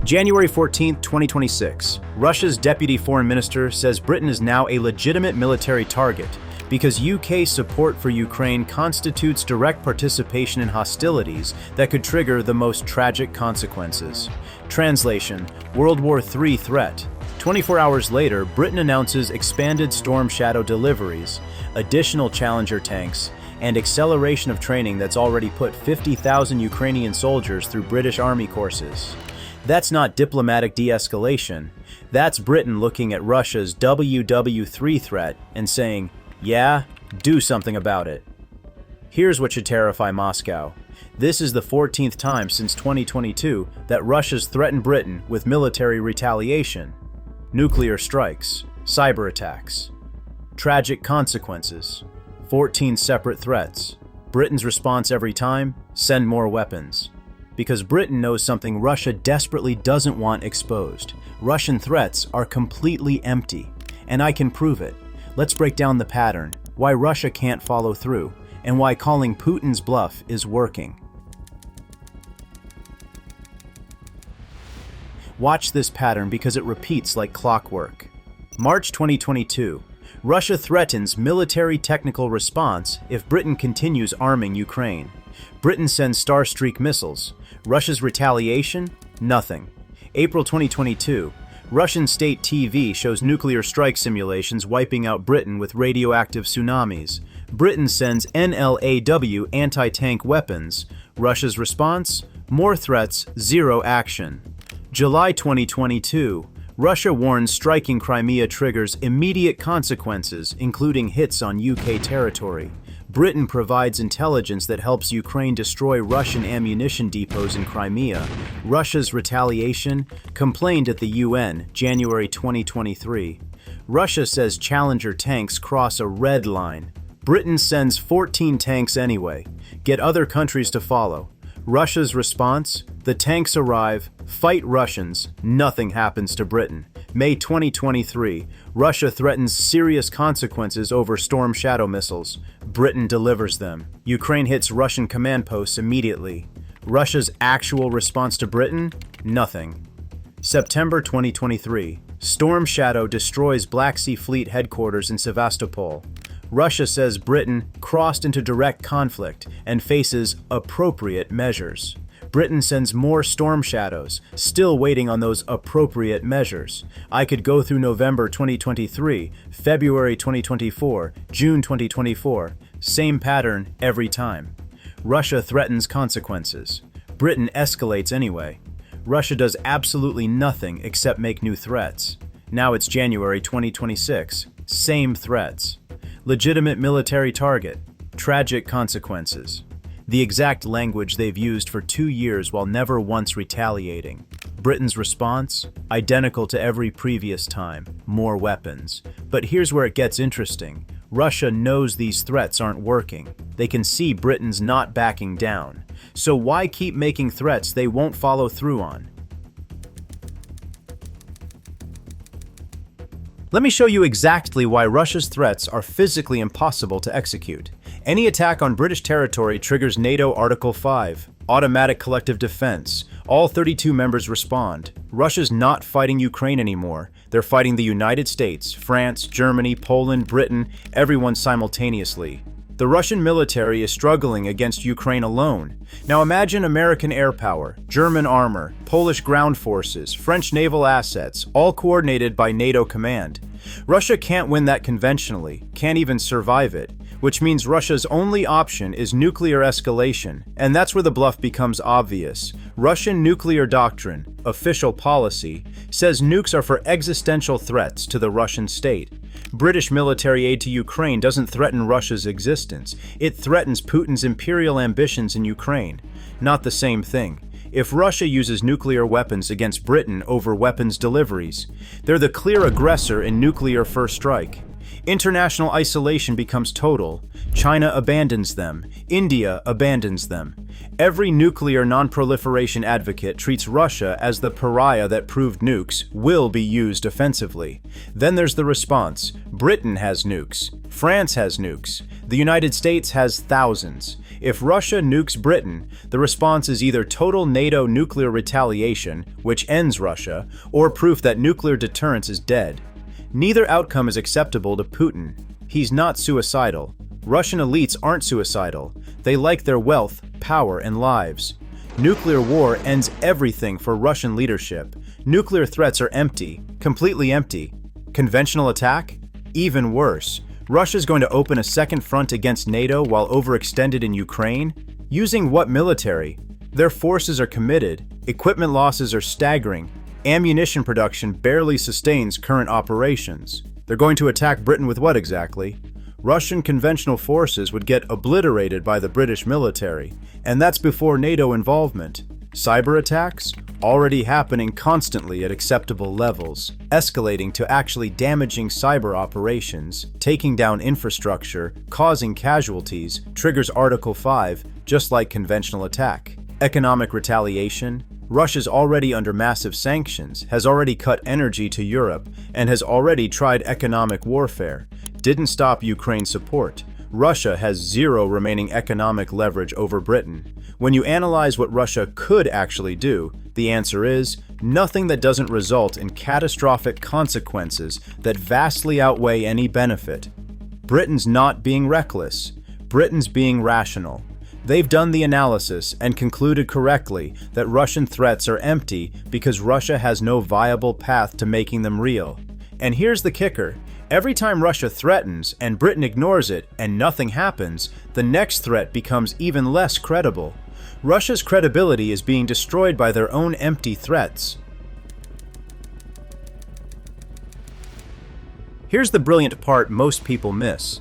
January 14, 2026, Russia's deputy foreign minister says Britain is now a legitimate military target because UK support for Ukraine constitutes direct participation in hostilities that could trigger the most tragic consequences. Translation: World War III threat. 24 hours later, Britain announces expanded Storm Shadow deliveries, additional Challenger tanks, and acceleration of training that's already put 50,000 Ukrainian soldiers through British Army courses. That's not diplomatic de-escalation. That's Britain looking at Russia's WW3 threat and saying, yeah, do something about it. Here's what should terrify Moscow. This is the 14th time since 2022 that Russia's threatened Britain with military retaliation. Nuclear strikes, cyberattacks. Tragic consequences. 14 separate threats. Britain's response every time: send more weapons. Because Britain knows something Russia desperately doesn't want exposed. Russian threats are completely empty, and I can prove it. Let's break down the pattern, why Russia can't follow through, and why calling Putin's bluff is working. Watch this pattern because it repeats like clockwork. March 2022. Russia threatens military technical response if Britain continues arming Ukraine. Britain sends Starstreak missiles. Russia's retaliation? Nothing. April 2022. Russian state TV shows nuclear strike simulations wiping out Britain with radioactive tsunamis. Britain sends NLAW anti-tank weapons. Russia's response? More threats, zero action. July 2022. Russia warns striking Crimea triggers immediate consequences, including hits on UK territory. Britain provides intelligence that helps Ukraine destroy Russian ammunition depots in Crimea. Russia's retaliation? Complained at the UN, January 2023. Russia says Challenger tanks cross a red line. Britain sends 14 tanks anyway. Get other countries to follow. Russia's response? The tanks arrive, fight Russians, nothing happens to Britain. May 2023, Russia threatens serious consequences over Storm Shadow missiles. Britain delivers them. Ukraine hits Russian command posts immediately. Russia's actual response to Britain? Nothing. September 2023, Storm Shadow destroys Black Sea Fleet headquarters in Sevastopol. Russia says Britain crossed into direct conflict and faces appropriate measures. Britain sends more Storm Shadows, still waiting on those appropriate measures. I could go through November 2023, February 2024, June 2024. Same pattern every time. Russia threatens consequences. Britain escalates anyway. Russia does absolutely nothing except make new threats. Now it's January 2026. Same threats. Legitimate military target. Tragic consequences. The exact language they've used for 2 years while never once retaliating. Britain's response? Identical to every previous time. More weapons. But here's where it gets interesting. Russia knows these threats aren't working. They can see Britain's not backing down. So why keep making threats they won't follow through on? Let me show you exactly why Russia's threats are physically impossible to execute. Any attack on British territory triggers NATO Article 5, automatic collective defense. All 32 members respond. Russia's not fighting Ukraine anymore. They're fighting the United States, France, Germany, Poland, Britain, everyone simultaneously. The Russian military is struggling against Ukraine alone. Now imagine American air power, German armor, Polish ground forces, French naval assets, all coordinated by NATO command. Russia can't win that conventionally, can't even survive it, which means Russia's only option is nuclear escalation, and that's where the bluff becomes obvious. Russian nuclear doctrine, official policy, says nukes are for existential threats to the Russian state. British military aid to Ukraine doesn't threaten Russia's existence. It threatens Putin's imperial ambitions in Ukraine. Not the same thing. If Russia uses nuclear weapons against Britain over weapons deliveries, they're the clear aggressor in nuclear first strike. International isolation becomes total. China abandons them. India abandons them. Every nuclear non-proliferation advocate treats Russia as the pariah that proved nukes will be used offensively. Then there's the response. Britain has nukes. France has nukes. The United States has thousands. If Russia nukes Britain, the response is either total NATO nuclear retaliation, which ends Russia, or proof that nuclear deterrence is dead. Neither outcome is acceptable to Putin. He's not suicidal. Russian elites aren't suicidal. They like their wealth, power, and lives. Nuclear war ends everything for Russian leadership. Nuclear threats are empty, completely empty. Conventional attack? Even worse. Russia's going to open a second front against NATO while overextended in Ukraine? Using what military? Their forces are committed, equipment losses are staggering, ammunition production barely sustains current operations. They're going to attack Britain with what exactly? Russian conventional forces would get obliterated by the British military, and that's before NATO involvement. Cyberattacks? Already happening constantly at acceptable levels, escalating to actually damaging cyber operations, taking down infrastructure, causing casualties, triggers Article 5, just like conventional attack. Economic retaliation? Russia's already under massive sanctions, has already cut energy to Europe, and has already tried economic warfare. Didn't stop Ukraine's support. Russia has zero remaining economic leverage over Britain. When you analyze what Russia could actually do, the answer is nothing that doesn't result in catastrophic consequences that vastly outweigh any benefit. Britain's not being reckless. Britain's being rational. They've done the analysis and concluded correctly that Russian threats are empty because Russia has no viable path to making them real. And here's the kicker. Every time Russia threatens and Britain ignores it and nothing happens, the next threat becomes even less credible. Russia's credibility is being destroyed by their own empty threats. Here's the brilliant part most people miss.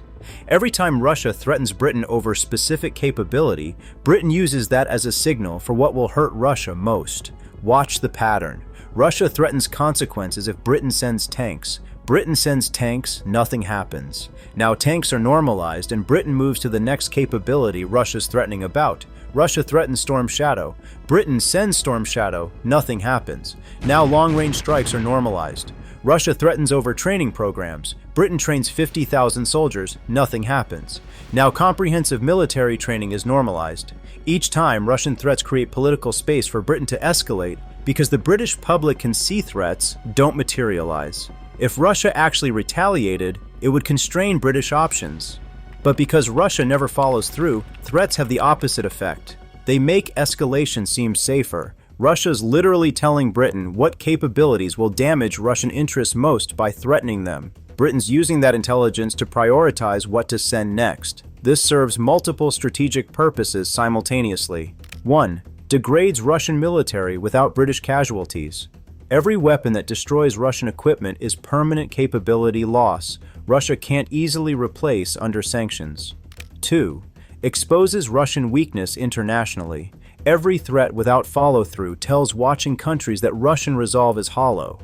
Every time Russia threatens Britain over specific capability, Britain uses that as a signal for what will hurt Russia most. Watch the pattern. Russia threatens consequences if Britain sends tanks. Britain sends tanks, nothing happens. Now tanks are normalized and Britain moves to the next capability Russia's threatening about. Russia threatens Storm Shadow. Britain sends Storm Shadow, nothing happens. Now long-range strikes are normalized. Russia threatens over training programs. Britain trains 50,000 soldiers, nothing happens. Now comprehensive military training is normalized. Each time, Russian threats create political space for Britain to escalate because the British public can see threats don't materialize. If Russia actually retaliated, it would constrain British options. But because Russia never follows through, threats have the opposite effect. They make escalation seem safer. Russia's literally telling Britain what capabilities will damage Russian interests most by threatening them. Britain's using that intelligence to prioritize what to send next. This serves multiple strategic purposes simultaneously. 1. Degrades Russian military without British casualties. Every weapon that destroys Russian equipment is permanent capability loss. Russia can't easily replace under sanctions. 2. Exposes Russian weakness internationally. Every threat without follow-through tells watching countries that Russian resolve is hollow.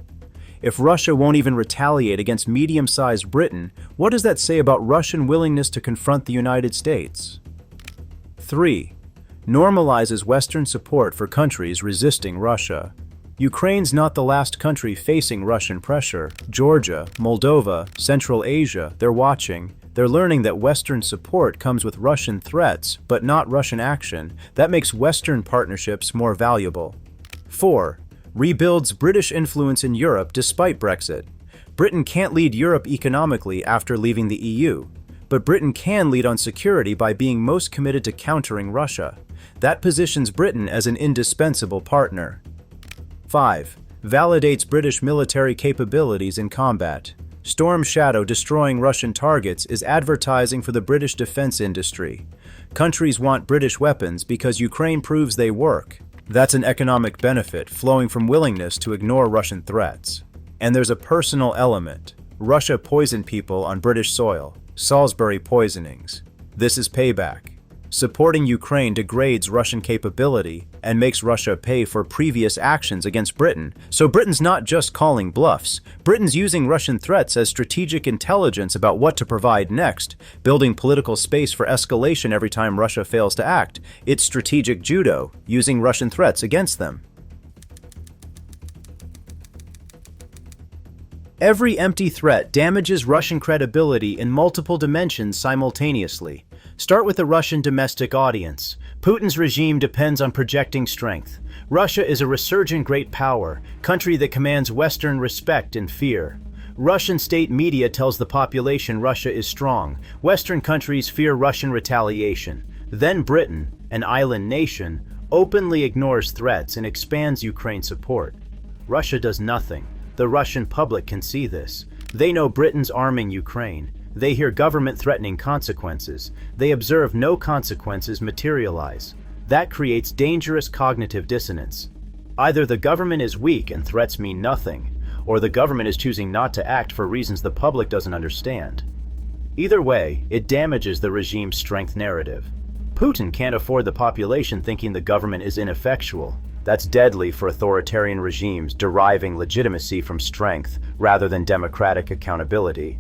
If Russia won't even retaliate against medium-sized Britain, what does that say about Russian willingness to confront the United States? 3. Normalizes Western support for countries resisting Russia. Ukraine's not the last country facing Russian pressure. Georgia, Moldova, Central Asia, they're watching. They're learning that Western support comes with Russian threats, but not Russian action. That makes Western partnerships more valuable. 4. Rebuilds British influence in Europe despite Brexit. Britain can't lead Europe economically after leaving the EU, but Britain can lead on security by being most committed to countering Russia. That positions Britain as an indispensable partner. 5. Validates British military capabilities in combat. Storm Shadow destroying Russian targets is advertising for the British defense industry. Countries want British weapons because Ukraine proves they work. That's an economic benefit flowing from willingness to ignore Russian threats. And there's a personal element. Russia poisoned people on British soil. Salisbury poisonings. This is payback. Supporting Ukraine degrades Russian capability and makes Russia pay for previous actions against Britain. So Britain's not just calling bluffs. Britain's using Russian threats as strategic intelligence about what to provide next, building political space for escalation every time Russia fails to act. It's strategic judo, using Russian threats against them. Every empty threat damages Russian credibility in multiple dimensions simultaneously. Start with the Russian domestic audience. Putin's regime depends on projecting strength. Russia is a resurgent great power, country that commands Western respect and fear. Russian state media tells the population Russia is strong. Western countries fear Russian retaliation. Then Britain, an island nation, openly ignores threats and expands Ukraine support. Russia does nothing. The Russian public can see this. They know Britain's arming Ukraine. They hear government threatening consequences. They observe no consequences materialize. That creates dangerous cognitive dissonance. Either the government is weak and threats mean nothing, or the government is choosing not to act for reasons the public doesn't understand. Either way, it damages the regime's strength narrative. Putin can't afford the population thinking the government is ineffectual. That's deadly for authoritarian regimes deriving legitimacy from strength rather than democratic accountability.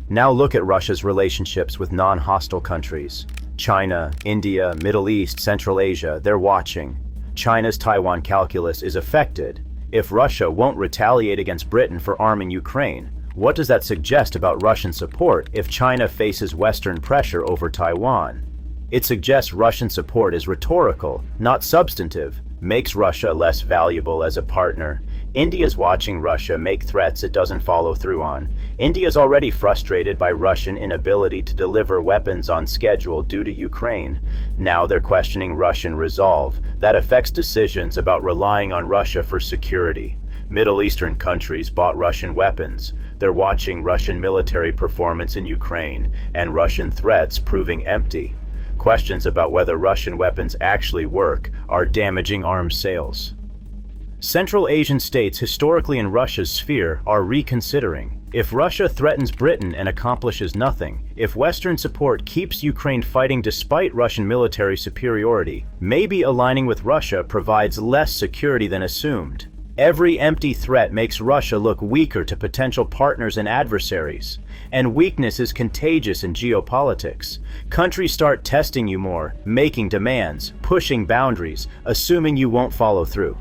Now look at Russia's relationships with non-hostile countries. China, India, Middle East, Central Asia, they're watching. China's Taiwan calculus is affected. If Russia won't retaliate against Britain for arming Ukraine, what does that suggest about Russian support if China faces Western pressure over Taiwan? It suggests Russian support is rhetorical, not substantive, makes Russia less valuable as a partner. India's watching Russia make threats it doesn't follow through on. India's already frustrated by Russian inability to deliver weapons on schedule due to Ukraine. Now they're questioning Russian resolve. That affects decisions about relying on Russia for security. Middle Eastern countries bought Russian weapons. They're watching Russian military performance in Ukraine and Russian threats proving empty. Questions about whether Russian weapons actually work are damaging arms sales. Central Asian states historically in Russia's sphere are reconsidering. If Russia threatens Britain and accomplishes nothing, if Western support keeps Ukraine fighting despite Russian military superiority, maybe aligning with Russia provides less security than assumed. Every empty threat makes Russia look weaker to potential partners and adversaries. And weakness is contagious in geopolitics. Countries start testing you more, making demands, pushing boundaries, assuming you won't follow through.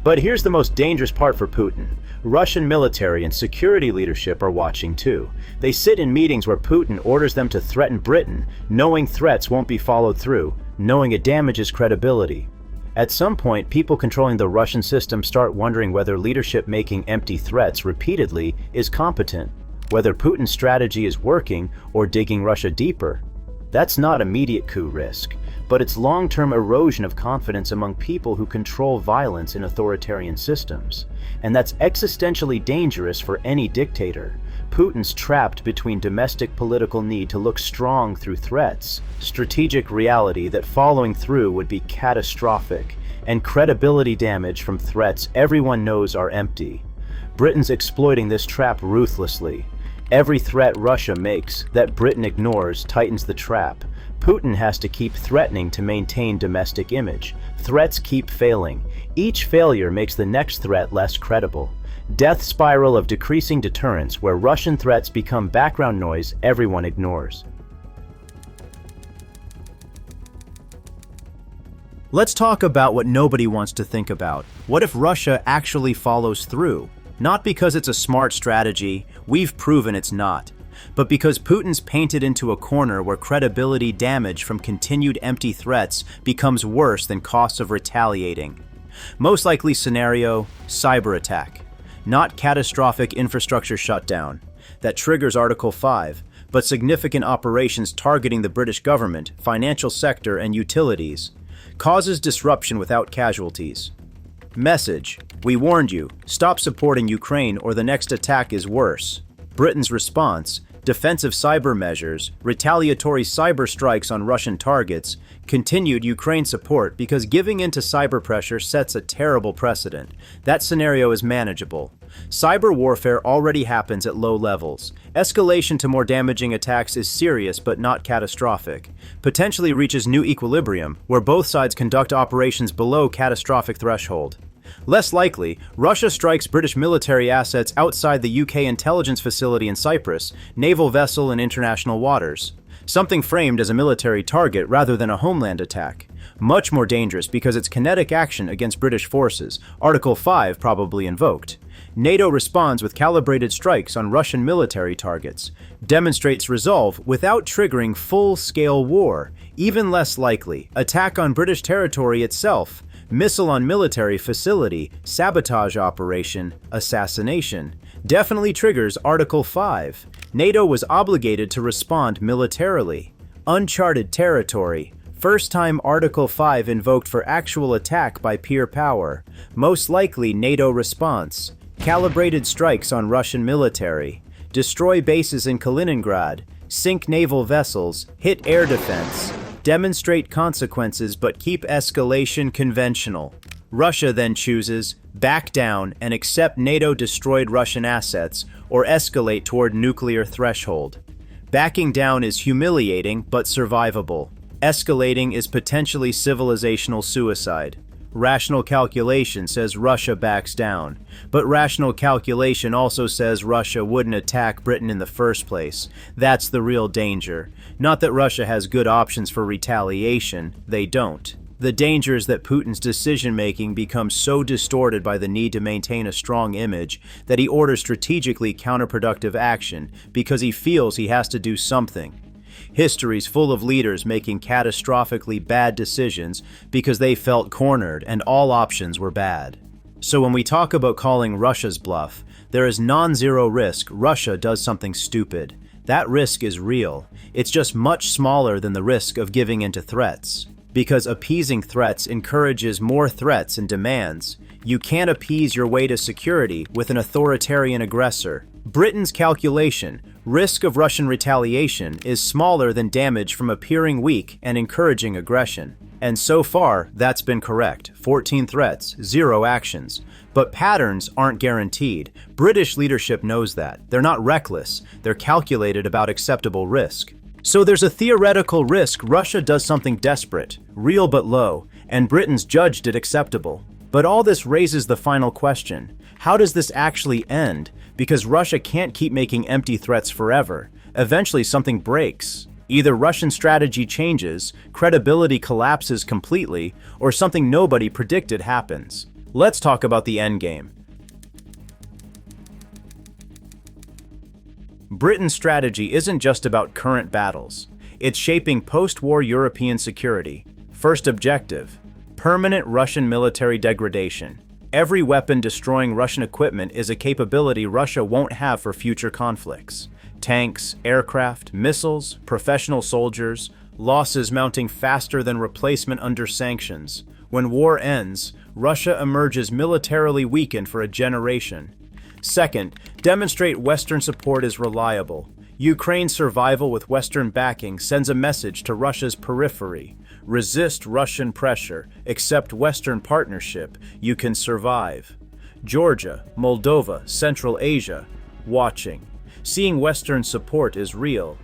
But here's the most dangerous part for Putin. Russian military and security leadership are watching too. They sit in meetings where Putin orders them to threaten Britain, knowing threats won't be followed through, knowing it damages credibility. At some point, people controlling the Russian system start wondering whether leadership making empty threats repeatedly is competent, whether Putin's strategy is working or digging Russia deeper. That's not immediate coup risk, but it's long-term erosion of confidence among people who control violence in authoritarian systems. And that's existentially dangerous for any dictator. Putin's trapped between domestic political need to look strong through threats, strategic reality that following through would be catastrophic, and credibility damage from threats everyone knows are empty. Britain's exploiting this trap ruthlessly. Every threat Russia makes that Britain ignores tightens the trap. Putin has to keep threatening to maintain domestic image. Threats keep failing. Each failure makes the next threat less credible. Death spiral of decreasing deterrence where Russian threats become background noise everyone ignores. Let's talk about what nobody wants to think about. What if Russia actually follows through? Not because it's a smart strategy, we've proven it's not, but because Putin's painted into a corner where credibility damage from continued empty threats becomes worse than costs of retaliating. Most likely scenario, cyber attack. Not catastrophic infrastructure shutdown. That triggers Article 5, but significant operations targeting the British government, financial sector, and utilities. Causes disruption without casualties. Message: we warned you, stop supporting Ukraine or the next attack is worse. Britain's response: defensive cyber measures, retaliatory cyber strikes on Russian targets, continued Ukraine support because giving in to cyber pressure sets a terrible precedent. That scenario is manageable. Cyber warfare already happens at low levels. Escalation to more damaging attacks is serious but not catastrophic. Potentially reaches new equilibrium, where both sides conduct operations below catastrophic threshold. Less likely, Russia strikes British military assets outside the UK intelligence facility in Cyprus, naval vessel in international waters. Something framed as a military target rather than a homeland attack. Much more dangerous because it's kinetic action against British forces, Article 5 probably invoked. NATO responds with calibrated strikes on Russian military targets, demonstrates resolve without triggering full-scale war, even less likely, attack on British territory itself, missile on military facility, sabotage operation, assassination. Definitely triggers Article 5. NATO was obligated to respond militarily. Uncharted territory. First time Article 5 invoked for actual attack by peer power. Most likely NATO response. Calibrated strikes on Russian military. Destroy bases in Kaliningrad. Sink naval vessels. Hit air defense. Demonstrate consequences but keep escalation conventional. Russia then chooses back down and accept NATO destroyed Russian assets or escalate toward nuclear threshold. Backing down is humiliating but survivable. Escalating is potentially civilizational suicide. Rational calculation says Russia backs down, but rational calculation also says Russia wouldn't attack Britain in the first place. That's the real danger. Not that Russia has good options for retaliation, they don't. The danger is that Putin's decision-making becomes so distorted by the need to maintain a strong image that he orders strategically counterproductive action because he feels he has to do something. History's full of leaders making catastrophically bad decisions because they felt cornered and all options were bad. So when we talk about calling Russia's bluff, there is non-zero risk Russia does something stupid. That risk is real. It's just much smaller than the risk of giving into threats. Because appeasing threats encourages more threats and demands. You can't appease your way to security with an authoritarian aggressor. Britain's calculation, risk of Russian retaliation, is smaller than damage from appearing weak and encouraging aggression. And so far, that's been correct. 14 threats, 0 actions. But patterns aren't guaranteed. British leadership knows that. They're not reckless. They're calculated about acceptable risk. So there's a theoretical risk Russia does something desperate, real but low, and Britain's judged it acceptable. But all this raises the final question. How does this actually end? Because Russia can't keep making empty threats forever. Eventually something breaks. Either Russian strategy changes, credibility collapses completely, or something nobody predicted happens. Let's talk about the endgame. Britain's strategy isn't just about current battles. It's shaping post-war European security. First objective, permanent Russian military degradation. Every weapon destroying Russian equipment is a capability Russia won't have for future conflicts. Tanks, aircraft, missiles, professional soldiers, losses mounting faster than replacement under sanctions. When war ends, Russia emerges militarily weakened for a generation. Second, demonstrate Western support is reliable. Ukraine's survival with Western backing sends a message to Russia's periphery. Resist Russian pressure, accept Western partnership, you can survive. Georgia, Moldova, Central Asia, watching. Seeing Western support is real.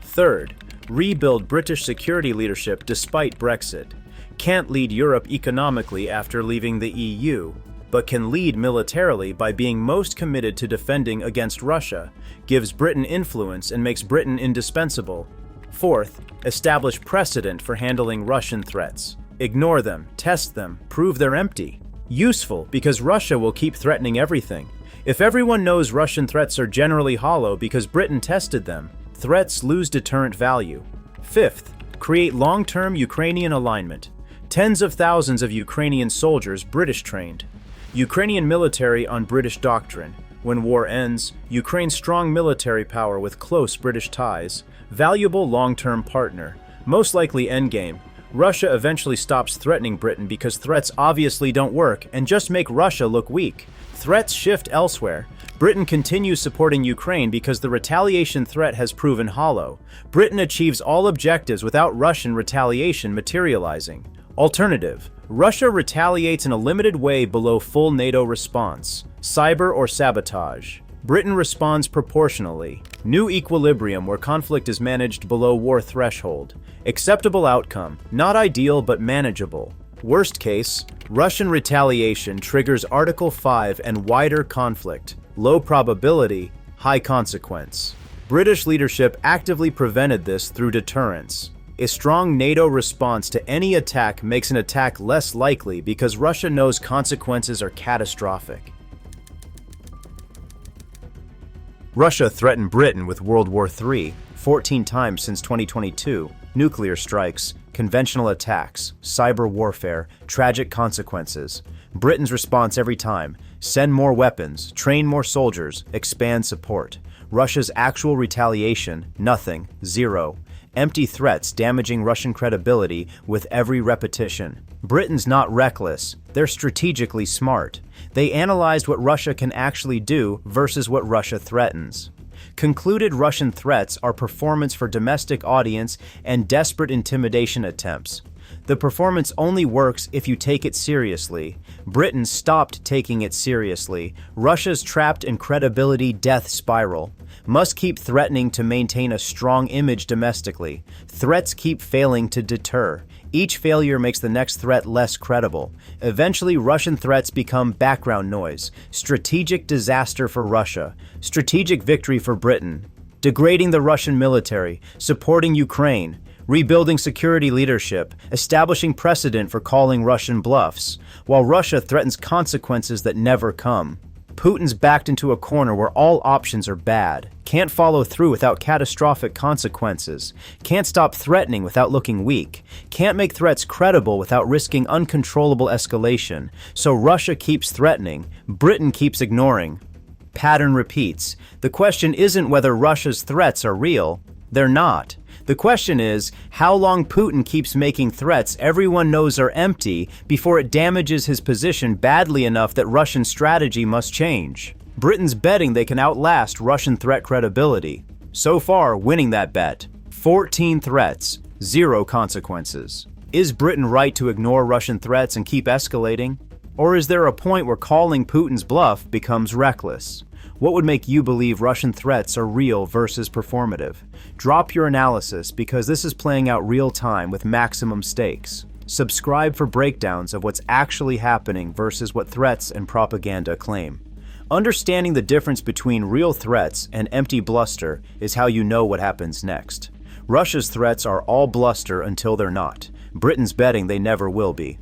Third, rebuild British security leadership despite Brexit. Can't lead Europe economically after leaving the EU, but can lead militarily by being most committed to defending against Russia, gives Britain influence and makes Britain indispensable. Fourth, establish precedent for handling Russian threats. Ignore them, test them, prove they're empty. Useful because Russia will keep threatening everything. If everyone knows Russian threats are generally hollow because Britain tested them, threats lose deterrent value. Fifth, create long-term Ukrainian alignment. Tens of thousands of Ukrainian soldiers British trained. Ukrainian military on British doctrine. When war ends, Ukraine's strong military power with close British ties. Valuable long-term partner. Most likely endgame. Russia eventually stops threatening Britain because threats obviously don't work and just make Russia look weak. Threats shift elsewhere. Britain continues supporting Ukraine because the retaliation threat has proven hollow. Britain achieves all objectives without Russian retaliation materializing. Alternative. Russia retaliates in a limited way below full NATO response. Cyber or sabotage. Britain responds proportionally. New equilibrium where conflict is managed below war threshold. Acceptable outcome. Not ideal but manageable. Worst case, Russian retaliation triggers Article 5 and wider conflict. Low probability, high consequence. British leadership actively prevented this through deterrence. A strong NATO response to any attack makes an attack less likely because Russia knows consequences are catastrophic. Russia threatened Britain with World War III 14 times since 2022. Nuclear strikes, conventional attacks, cyber warfare, tragic consequences. Britain's response every time: send more weapons, train more soldiers, expand support. Russia's actual retaliation: nothing, zero. Empty threats damaging Russian credibility with every repetition. Britain's not reckless, they're strategically smart. They analyzed what Russia can actually do versus what Russia threatens. Concluded Russian threats are performance for domestic audience and desperate intimidation attempts. The performance only works if you take it seriously. Britain stopped taking it seriously. Russia's trapped in credibility death spiral. Must keep threatening to maintain a strong image domestically. Threats keep failing to deter. Each failure makes the next threat less credible. Eventually, Russian threats become background noise. Strategic disaster for Russia. Strategic victory for Britain. Degrading the Russian military. Supporting Ukraine. Rebuilding security leadership, establishing precedent for calling Russian bluffs, while Russia threatens consequences that never come. Putin's backed into a corner where all options are bad, can't follow through without catastrophic consequences, can't stop threatening without looking weak, can't make threats credible without risking uncontrollable escalation. So Russia keeps threatening, Britain keeps ignoring. Pattern repeats. The question isn't whether Russia's threats are real. They're not. The question is how long Putin keeps making threats everyone knows are empty before it damages his position badly enough that Russian strategy must change. Britain's betting they can outlast Russian threat credibility. So far, winning that bet. 14 threats, 0 consequences. Is Britain right to ignore Russian threats and keep escalating? Or is there a point where calling Putin's bluff becomes reckless? What would make you believe Russian threats are real versus performative? Drop your analysis because this is playing out real time with maximum stakes. Subscribe for breakdowns of what's actually happening versus what threats and propaganda claim. Understanding the difference between real threats and empty bluster is how you know what happens next. Russia's threats are all bluster until they're not. Britain's betting they never will be.